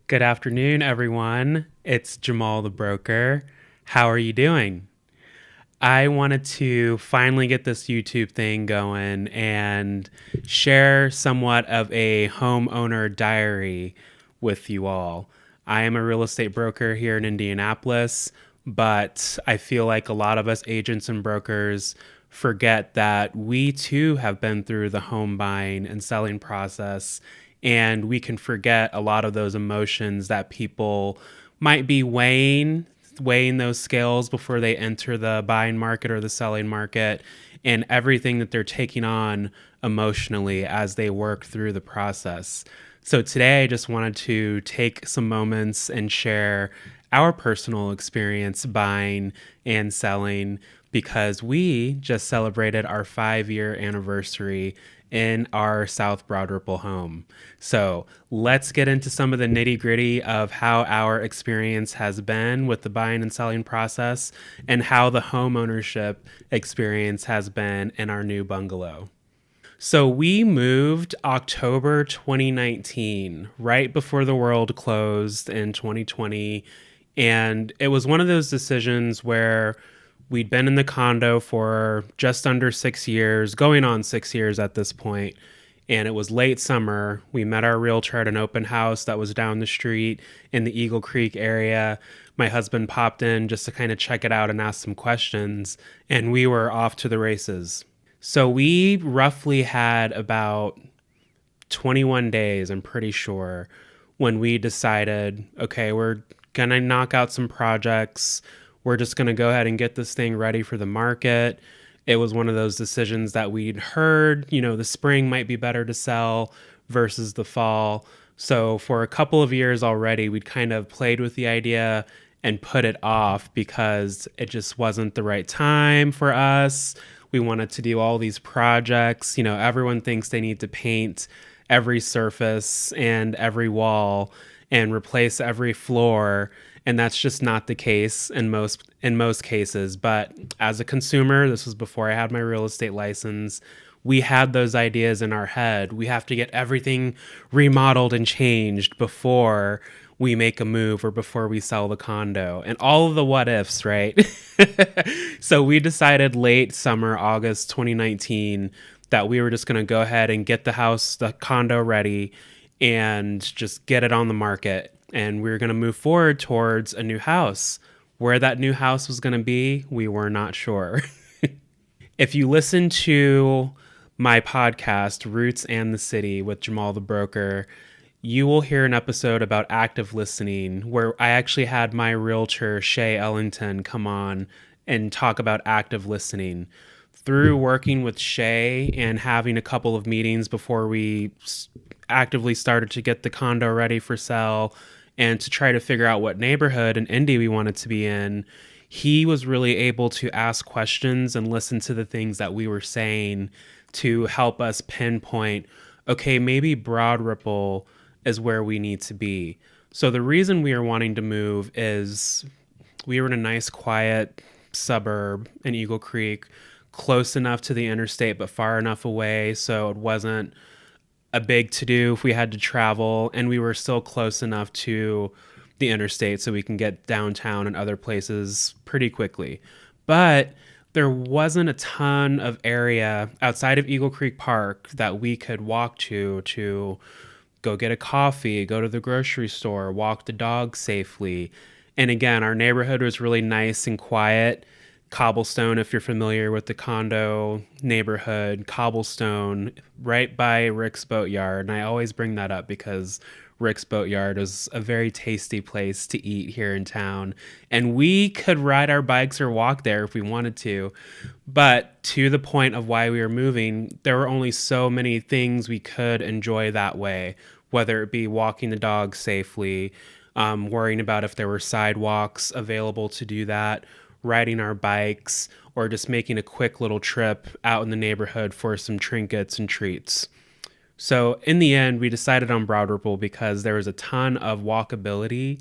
Good afternoon, everyone. It's Jamal the broker. How are you doing? I wanted to finally get this YouTube thing going and share somewhat of a homeowner diary with you all. I am a real estate broker here in Indianapolis, but I feel like a lot of us agents and brokers forget that we too have been through the home buying and selling process, and we can forget a lot of those emotions that people might be weighing those scales before they enter the buying market or the selling market, and everything that they're taking on emotionally as they work through the process. So today I just wanted to take some moments and share our personal experience buying and selling, because we just celebrated our 5-year anniversary in our South Broad Ripple home. So let's get into some of the nitty gritty of how our experience has been with the buying and selling process and how the home ownership experience has been in our new bungalow. So we moved October 2019, right before the world closed in 2020. And it was one of those decisions where we'd been in the condo for just under 6 years, going on 6 years at this point. And it was late summer. We met our realtor at an open house that was down the street in the Eagle Creek area. My husband popped in just to kind of check it out and ask some questions, and we were off to the races. So we roughly had about 21 days, I'm pretty sure, when we decided, okay, we're going to knock out some projects. We're just going to go ahead and get this thing ready for the market. It was one of those decisions that we'd heard, the spring might be better to sell versus the fall. So for a couple of years already, we'd kind of played with the idea and put it off because it just wasn't the right time for us. We wanted to do all these projects. Everyone thinks they need to paint every surface and every wall and replace every floor, and that's just not the case in most cases. But as a consumer, this was before I had my real estate license, we had those ideas in our head. We have to get everything remodeled and changed before we make a move or before we sell the condo, and all of the what ifs, right? So we decided late summer, August 2019, that we were just going to go ahead and get the condo ready and just get it on the market. And we were going to move forward towards a new house. Where that new house was going to be, we were not sure. If you listen to my podcast, Roots and the City with Jamal the Broker, you will hear an episode about active listening where I actually had my realtor, Shay Ellington, come on and talk about active listening. Through working with Shay and having a couple of meetings before we actively started to get the condo ready for sale and to try to figure out what neighborhood in Indy we wanted to be in, he was really able to ask questions and listen to the things that we were saying to help us pinpoint, okay, maybe Broad Ripple is where we need to be. So the reason we are wanting to move is we were in a nice, quiet suburb in Eagle Creek, close enough to the interstate, but far enough away so it wasn't a big to-do if we had to travel, and we were still close enough to the interstate so we can get downtown and other places pretty quickly. But there wasn't a ton of area outside of Eagle Creek Park that we could walk to go get a coffee, go to the grocery store, walk the dog safely. And again, our neighborhood was really nice and quiet. Cobblestone, if you're familiar with the condo neighborhood, Cobblestone, right by Rick's Boatyard. And I always bring that up because Rick's Boatyard is a very tasty place to eat here in town. And we could ride our bikes or walk there if we wanted to. But to the point of why we were moving, there were only so many things we could enjoy that way, whether it be walking the dog safely, worrying about if there were sidewalks available to do that, riding our bikes, or just making a quick little trip out in the neighborhood for some trinkets and treats. So in the end, we decided on Broad Ripple because there was a ton of walkability.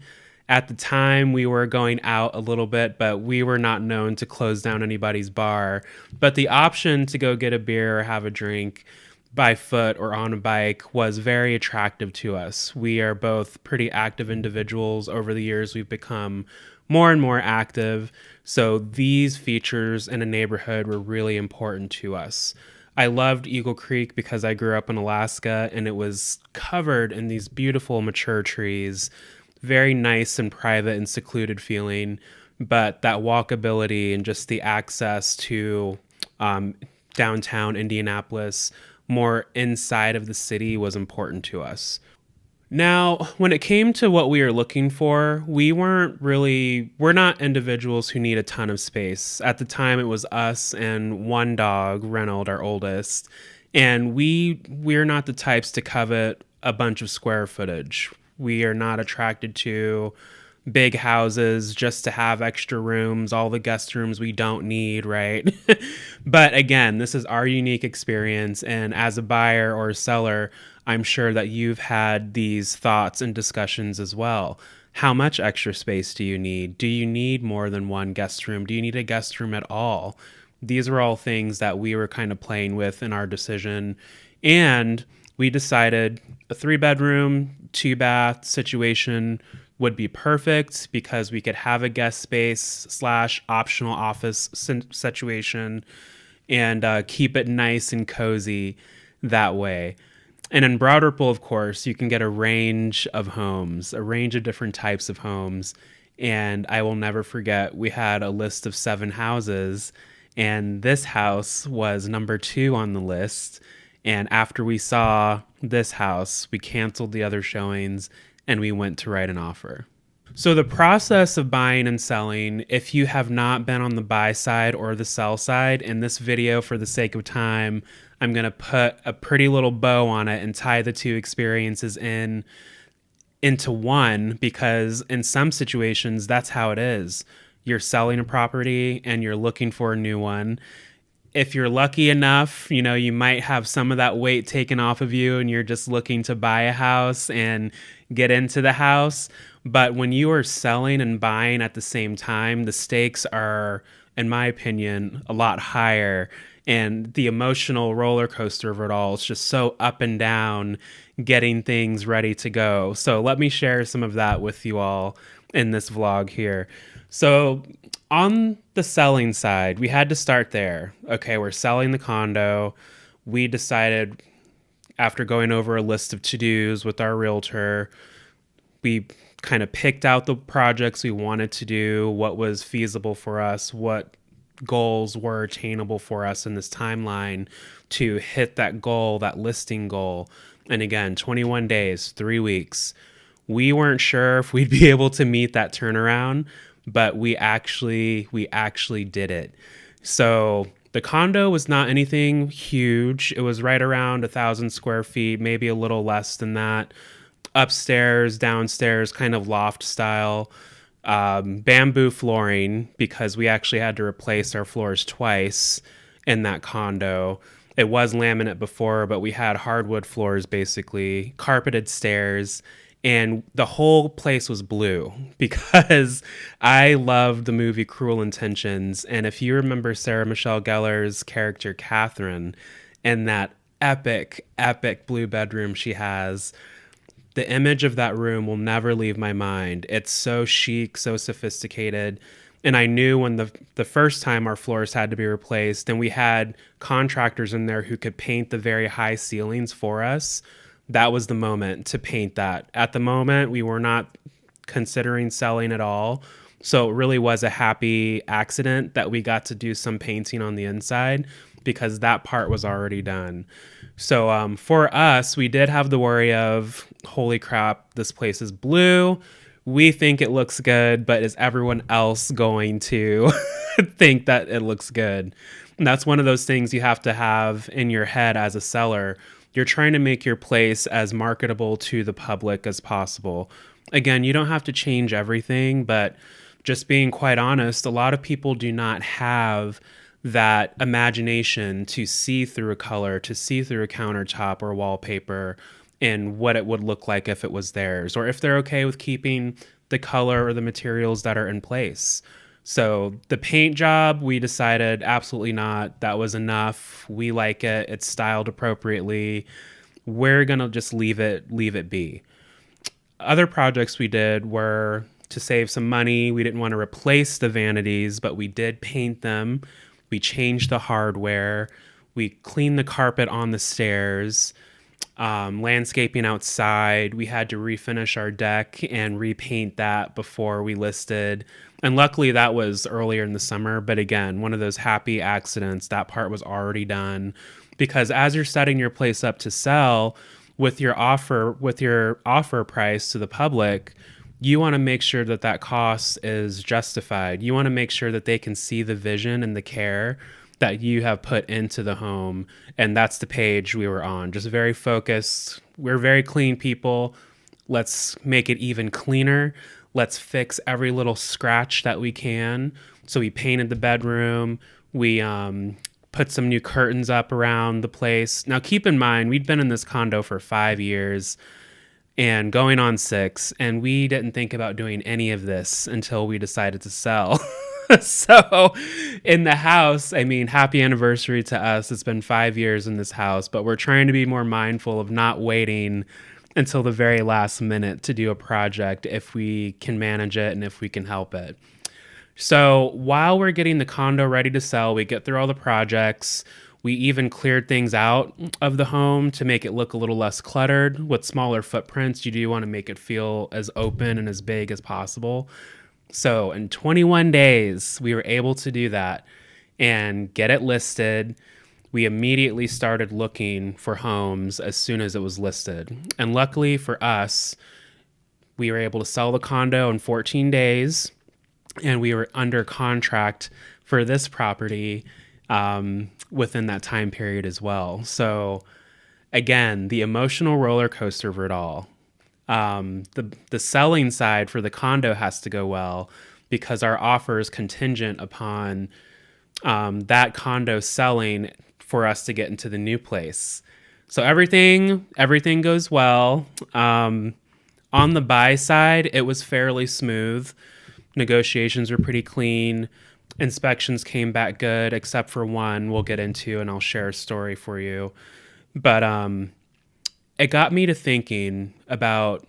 At the time, we were going out a little bit, but we were not known to close down anybody's bar. But the option to go get a beer or have a drink by foot or on a bike was very attractive to us. We are both pretty active individuals. Over the years, we've become more and more active. So these features in a neighborhood were really important to us. I loved Eagle Creek because I grew up in Alaska and it was covered in these beautiful mature trees, very nice and private and secluded feeling. But that walkability and just the access to um, downtown Indianapolis, more inside of the city, was important to us. Now, when it came to what we were looking for, we're not individuals who need a ton of space. At the time, it was us and one dog, Reynold, our oldest. And we're not the types to covet a bunch of square footage. We are not attracted to big houses just to have extra rooms, all the guest rooms we don't need, right? But again, this is our unique experience. And as a buyer or a seller, I'm sure that you've had these thoughts and discussions as well. How much extra space do you need? Do you need more than one guest room? Do you need a guest room at all? These are all things that we were kind of playing with in our decision. And we decided a 3-bedroom, 2-bath situation would be perfect because we could have a guest space / optional office situation and keep it nice and cozy that way. And in Broad Ripple, of course, you can get a range of homes, a range of different types of homes. And I will never forget, we had a list of 7 houses, and this house was number 2 on the list. And after we saw this house, we canceled the other showings and we went to write an offer. So the process of buying and selling, if you have not been on the buy side or the sell side, in this video, for the sake of time, I'm going to put a pretty little bow on it and tie the two experiences into one, because in some situations, that's how it is. You're selling a property and you're looking for a new one. If you're lucky enough, you might have some of that weight taken off of you and you're just looking to buy a house and get into the house. But when you are selling and buying at the same time, the stakes are, in my opinion, a lot higher. And the emotional roller coaster of it all is just so up and down, getting things ready to go. So let me share some of that with you all in this vlog here. So on the selling side, we had to start there. Okay, we're selling the condo. We decided, after going over a list of to-dos with our realtor, we kind of picked out the projects we wanted to do, what was feasible for us, what goals were attainable for us in this timeline to hit that goal, that listing goal. And again, 21 days, 3 weeks. We weren't sure if we'd be able to meet that turnaround, but we actually did it. So the condo was not anything huge. It was right around 1,000 square feet, maybe a little less than that. Upstairs, downstairs, kind of loft style. Bamboo flooring, because we actually had to replace our floors twice in that condo. It was laminate before, but we had hardwood floors, basically, carpeted stairs. And the whole place was blue because I loved the movie Cruel Intentions. And if you remember Sarah Michelle Gellar's character, Catherine, and that epic blue bedroom she has, the image of that room will never leave my mind. It's so chic, so sophisticated. And I knew when the first time our floors had to be replaced, and we had contractors in there who could paint the very high ceilings for us, that was the moment to paint that. At the moment, we were not considering selling at all. So it really was a happy accident that we got to do some painting on the inside, because that part was already done. So for us, we did have the worry of, holy crap, this place is blue. We think it looks good, but is everyone else going to think that it looks good? And that's one of those things you have to have in your head as a seller. You're trying to make your place as marketable to the public as possible. Again, you don't have to change everything, but just being quite honest, a lot of people do not have that imagination to see through a color, to see through a countertop or wallpaper, and what it would look like if it was theirs, or if they're okay with keeping the color or the materials that are in place. So the paint job, we decided absolutely not. That was enough. We like it. It's styled appropriately. We're going to just leave it be. Other projects we did were to save some money. We didn't want to replace the vanities, but we did paint them. We changed the hardware. We cleaned the carpet on the stairs. Landscaping outside. We had to refinish our deck and repaint that before we listed. And luckily that was earlier in the summer. But again, one of those happy accidents. That part was already done. Because as you're setting your place up to sell with your offer price to the public, you want to make sure that that cost is justified. You want to make sure that they can see the vision and the care that you have put into the home. And that's the page we were on. Just very focused. We're very clean people. Let's make it even cleaner. Let's fix every little scratch that we can. So we painted the bedroom. We put some new curtains up around the place. Now keep in mind, we'd been in this condo for 5 years and going on 6, and we didn't think about doing any of this until we decided to sell. So in the house, I mean, happy anniversary to us. It's been 5 years in this house, but we're trying to be more mindful of not waiting until the very last minute to do a project if we can manage it and if we can help it. So while we're getting the condo ready to sell, we get through all the projects. We even cleared things out of the home to make it look a little less cluttered. With smaller footprints, you do want to make it feel as open and as big as possible. So in 21 days, we were able to do that and get it listed. We immediately started looking for homes as soon as it was listed. And luckily for us, we were able to sell the condo in 14 days, and we were under contract for this property within that time period as well. So again, the emotional roller coaster of it all. The selling side for the condo has to go well because our offer is contingent upon that condo selling for us to get into the new place. So everything goes well. On the buy side, it was fairly smooth. Negotiations were pretty clean. Inspections came back good, except for one we'll get into, and I'll share a story for you. But it got me to thinking about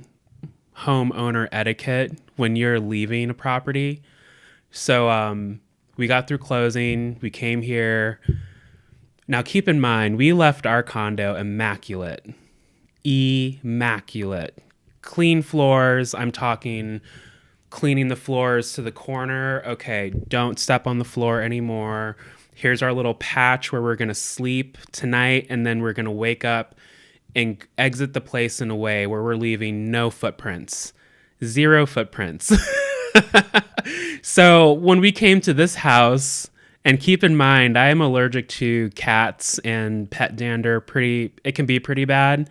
homeowner etiquette when you're leaving a property. So we got through closing. We came here. Now, keep in mind, we left our condo immaculate. Immaculate. Clean floors. I'm talking cleaning the floors to the corner. Okay, don't step on the floor anymore. Here's our little patch where we're going to sleep tonight, and then we're going to wake up and exit the place in a way where we're leaving no footprints. 0 footprints. So when we came to this house, and keep in mind, I am allergic to cats and pet dander. It can be pretty bad.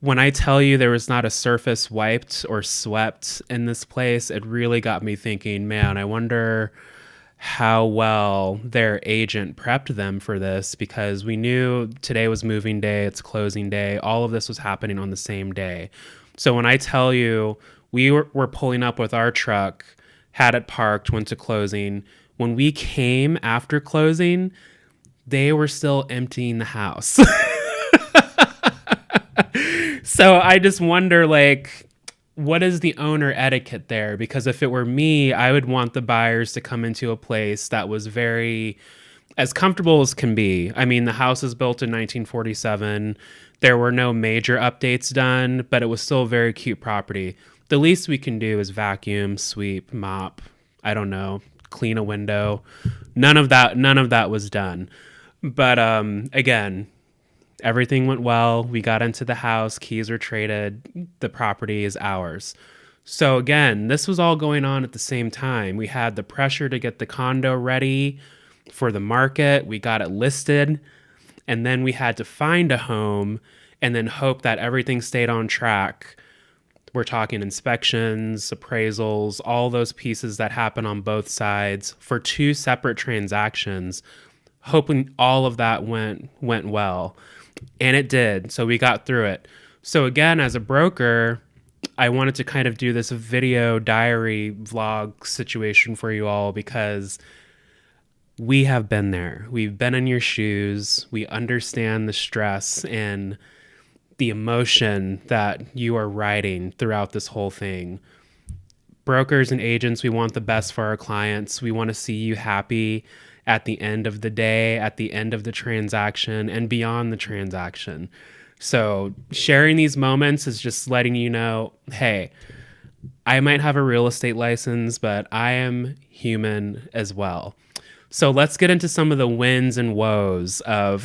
When I tell you there was not a surface wiped or swept in this place, it really got me thinking, man, I wonder how well their agent prepped them for this, because we knew today was moving day, it's closing day. All of this was happening on the same day. So when I tell you we were pulling up with our truck, had it parked, went to closing. When we came after closing, they were still emptying the house. So I just wonder, like, what is the owner etiquette there? Because if it were me, I would want the buyers to come into a place that was very as comfortable as can be. I mean, the house was built in 1947. There were no major updates done, but it was still a very cute property. The least we can do is vacuum, sweep, mop, I don't know, clean a window. None of that was done. But again, everything went well. We got into the house, keys were traded, the property is ours. So again, this was all going on at the same time. We had the pressure to get the condo ready for the market. We got it listed, and then we had to find a home and then hope that everything stayed on track. We're talking inspections, appraisals, all those pieces that happen on both sides for 2 separate transactions, hoping all of that went well. And it did. So we got through it. So again, as a broker, I wanted to kind of do this video diary vlog situation for you all because we have been there. We've been in your shoes. We understand the stress and the emotion that you are riding throughout this whole thing. Brokers and agents, we want the best for our clients. We want to see you happy at the end of the day, at the end of the transaction, and beyond the transaction. So sharing these moments is just letting you know, hey, I might have a real estate license, but I am human as well. So let's get into some of the wins and woes of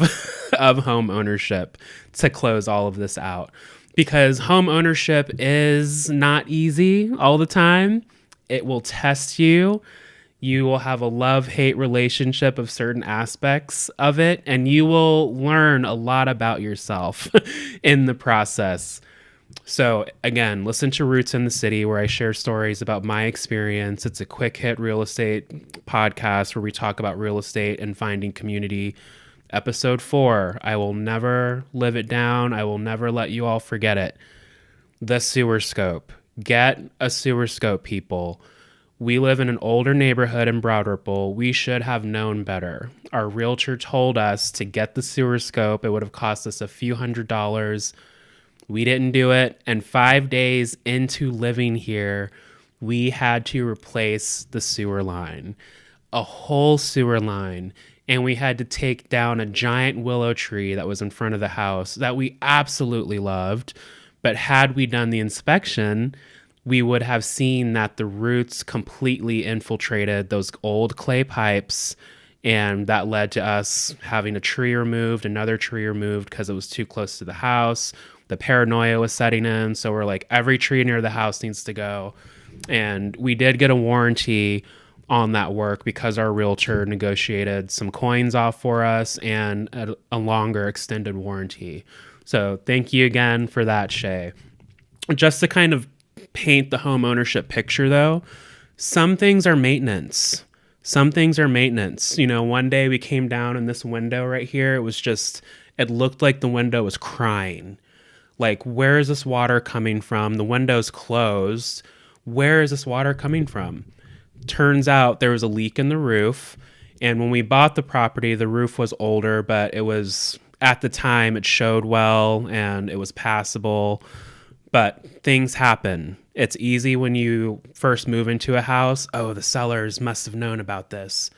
of home ownership to close all of this out. Because home ownership is not easy all the time. It will test you. You will have a love-hate relationship of certain aspects of it, and you will learn a lot about yourself in the process. So again, listen to Roots in the City, where I share stories about my experience. It's a quick hit real estate podcast where we talk about real estate and finding community. Episode 4, I will never live it down. I will never let you all forget it. The sewer scope. Get a sewer scope, people. We live in an older neighborhood in Broad Ripple. We should have known better. Our realtor told us to get the sewer scope. It would have cost us a few $100s. We didn't do it. And 5 days into living here, we had to replace the sewer line, a whole sewer line. And we had to take down a giant willow tree that was in front of the house that we absolutely loved. But had we done the inspection, we would have seen that the roots completely infiltrated those old clay pipes. And that led to us having a tree removed, another tree removed because it was too close to the house. The paranoia was setting in. So we're like, every tree near the house needs to go. And we did get a warranty on that work because our realtor negotiated some coins off for us and a longer extended warranty. So thank you again for that, Shay. Just to kind of paint the home ownership picture though, some things are maintenance. Some things are maintenance. You know, one day we came down in this window right here. It looked like the window was crying. Like, where is this water coming from? The window's closed. Where is this water coming from? Turns out there was a leak in the roof. And when we bought the property, the roof was older, but it was, at the time, it showed well and it was passable. But things happen. It's easy when you first move into a house. Oh, the sellers must have known about this.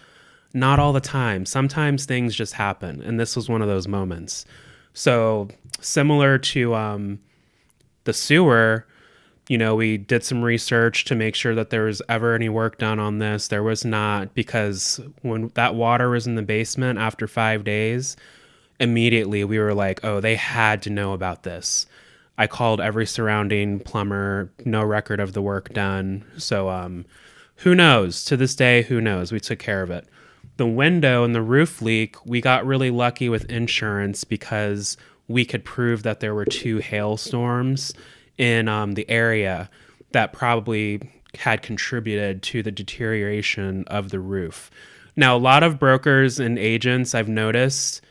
Not all the time. Sometimes things just happen. And this was one of those moments. So similar to the sewer, you know, we did some research to make sure that there was ever any work done on this. There was not, because when that water was in the basement after 5 days, immediately we were like, oh, they had to know about this. I called every surrounding plumber, no record of the work done. So who knows? To this day, who knows? We took care of it. The window and the roof leak, we got really lucky with insurance because we could prove that there were 2 hailstorms in the area that probably had contributed to the deterioration of the roof. Now, a lot of brokers and agents, I've noticed,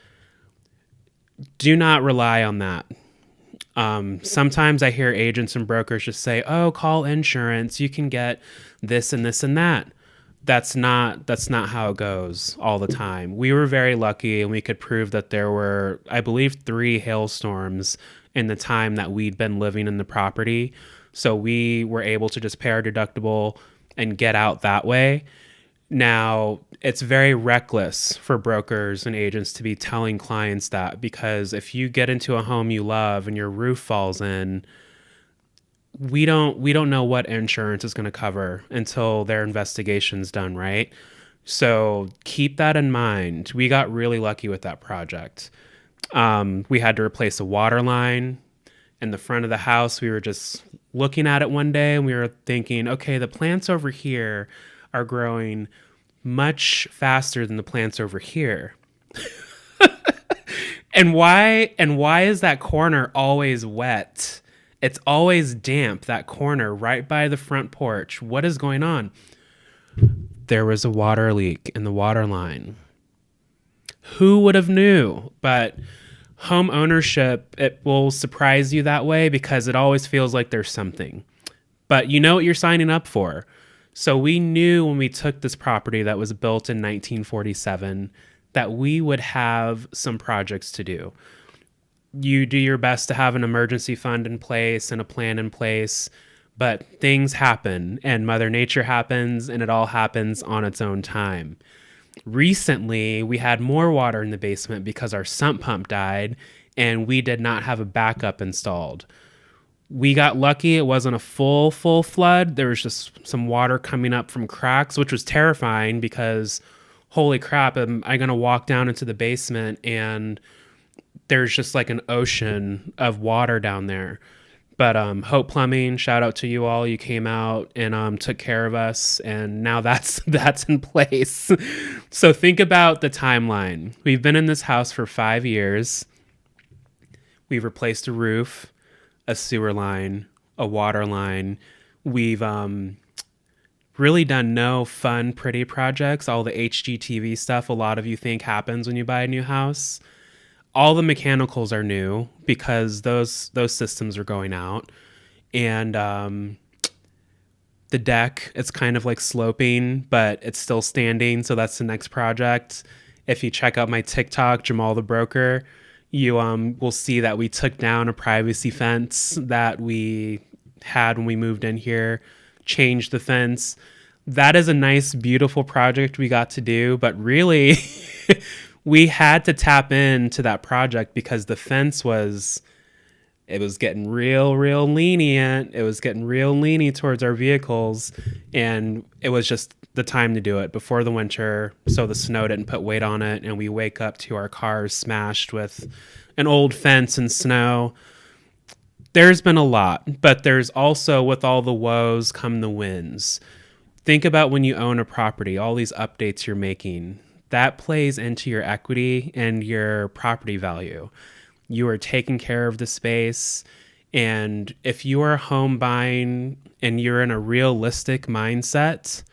do not rely on that. Sometimes I hear agents and brokers just say, oh, call insurance. You can get this and this and that. That's not how it goes all the time. We were very lucky and we could prove that there were, I believe, 3 hailstorms in the time that we'd been living in the property. So we were able to just pay our deductible and get out that way. Now, it's very reckless for brokers and agents to be telling clients that, because if you get into a home you love and your roof falls in, we don't know what insurance is going to cover until their investigation's done, right? So keep that in mind. We got really lucky with that project. We had to replace a water line in the front of the house. We were just looking at it one day and we were thinking, okay, the plants over here are growing much faster than the plants over here. And why is that corner always wet? It's always damp, that corner right by the front porch. What is going on? There was a water leak in the water line. Who would have knew? But home ownership, it will surprise you that way because it always feels like there's something. but you know what you're signing up for. So we knew when we took this property that was built in 1947 that we would have some projects to do. You do your best to have an emergency fund in place and a plan in place, but things happen and Mother Nature happens and it all happens on its own time. Recently, we had more water in the basement because our sump pump died and we did not have a backup installed. We got lucky. It wasn't a full flood. There was just some water coming up from cracks, which was terrifying because holy crap, am I going to walk down into the basement and there's just like an ocean of water down there. But Hope Plumbing, shout out to you all. You came out and took care of us, and now that's in place. So think about the timeline. We've been in this house for 5 years. We've replaced a roof, a sewer line, a water line. We've really done no fun, pretty projects. All the HGTV stuff a lot of you think happens when you buy a new house. All the mechanicals are new because those systems are going out. And the deck, it's kind of like sloping, but it's still standing. So that's the next project. If you check out my TikTok, Jamal the Broker, you will see that we took down a privacy fence that we had when we moved in here, changed the fence. That is a nice, beautiful project we got to do, but really we had to tap into that project because the fence was getting real lenient. It was getting real leany towards our vehicles, and it was just the time to do it before the winter so the snow didn't put weight on it and we wake up to our cars smashed with an old fence and snow. There's been a lot, but there's also, with all the woes come the wins. Think about when you own a property, all these updates you're making. That plays into your equity and your property value. You are taking care of the space. And if you are home buying and you're in a realistic mindset,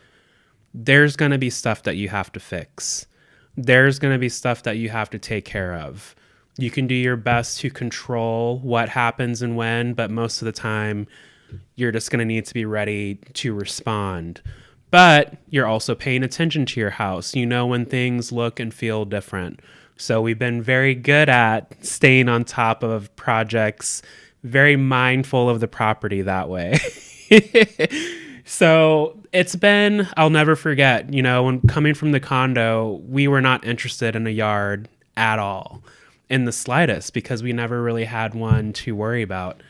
there's going to be stuff that you have to fix. There's going to be stuff that you have to take care of. You can do your best to control what happens and when, but most of the time, you're just going to need to be ready to respond. But you're also paying attention to your house. You know when things look and feel different. So we've been very good at staying on top of projects, very mindful of the property that way. So it's been, I'll never forget, when coming from the condo, we were not interested in a yard at all, in the slightest, because we never really had one to worry about.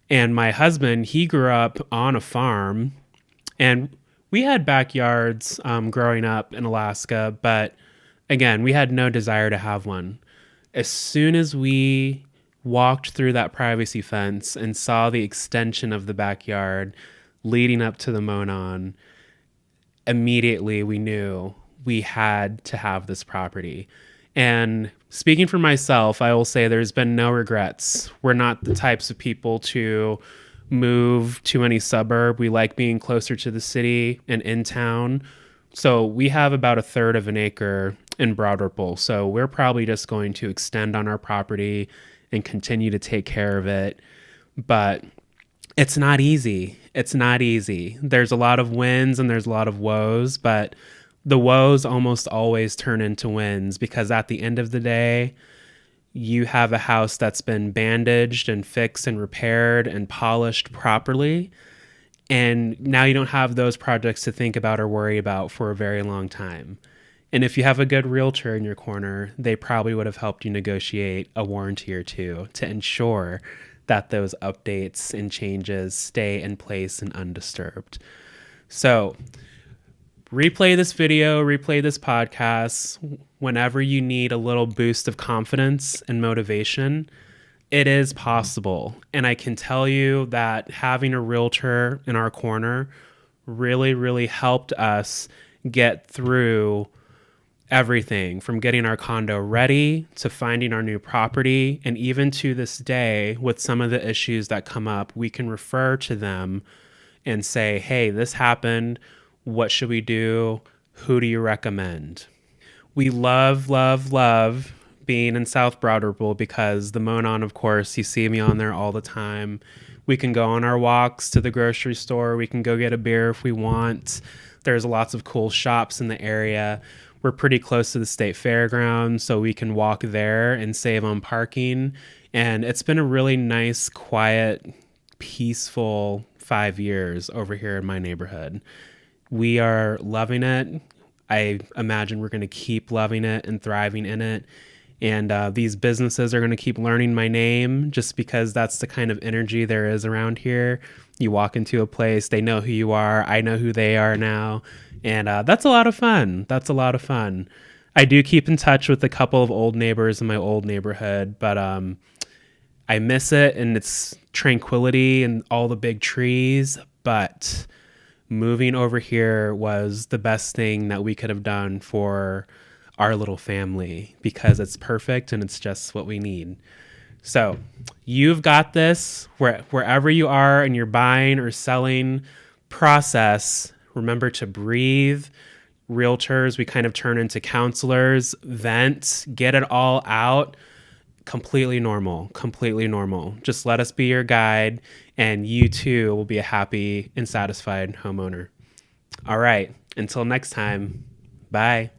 And my husband, he grew up on a farm, and we had backyards growing up in Alaska, but again, we had no desire to have one. As soon as we walked through that privacy fence and saw the extension of the backyard leading up to the Monon, immediately we knew we had to have this property. And speaking for myself, I will say there's been no regrets. We're not the types of people to move to any suburb. We like being closer to the city and in town. So we have about a third of an acre in Broad Ripple. So we're probably just going to extend on our property and continue to take care of it. But it's not easy. It's not easy. There's a lot of wins and there's a lot of woes, but the woes almost always turn into wins because at the end of the day, you have a house that's been bandaged and fixed and repaired and polished properly. And now you don't have those projects to think about or worry about for a very long time. And if you have a good realtor in your corner, they probably would have helped you negotiate a warranty or two to ensure that those updates and changes stay in place and undisturbed. So replay this video, replay this podcast whenever you need a little boost of confidence and motivation. It is possible. And I can tell you that having a realtor in our corner really helped us get through everything from getting our condo ready to finding our new property. And even to this day, with some of the issues that come up, we can refer to them and say, hey, this happened. What should we do? Who do you recommend? We love being in South Broad Ripple because the Monon, of course, you see me on there all the time. We can go on our walks to the grocery store. We can go get a beer if we want. There's lots of cool shops in the area. We're pretty close to the state fairgrounds, so we can walk there and save on parking. And it's been a really nice, quiet, peaceful 5 years over here in my neighborhood. We are loving it. I imagine we're going to keep loving it and thriving in it. And these businesses are going to keep learning my name just because that's the kind of energy there is around here. You walk into a place, they know who you are. I know who they are now. And that's a lot of fun. That's a lot of fun. I do keep in touch with a couple of old neighbors in my old neighborhood, but I miss it and its tranquility and all the big trees. But moving over here was the best thing that we could have done for our little family because it's perfect and it's just what we need. So you've got this wherever you are in your buying or selling process. Remember to breathe. Realtors, we kind of turn into counselors, vent, get it all out. Completely normal, completely normal. Just let us be your guide, and you too will be a happy and satisfied homeowner. All right, until next time, bye.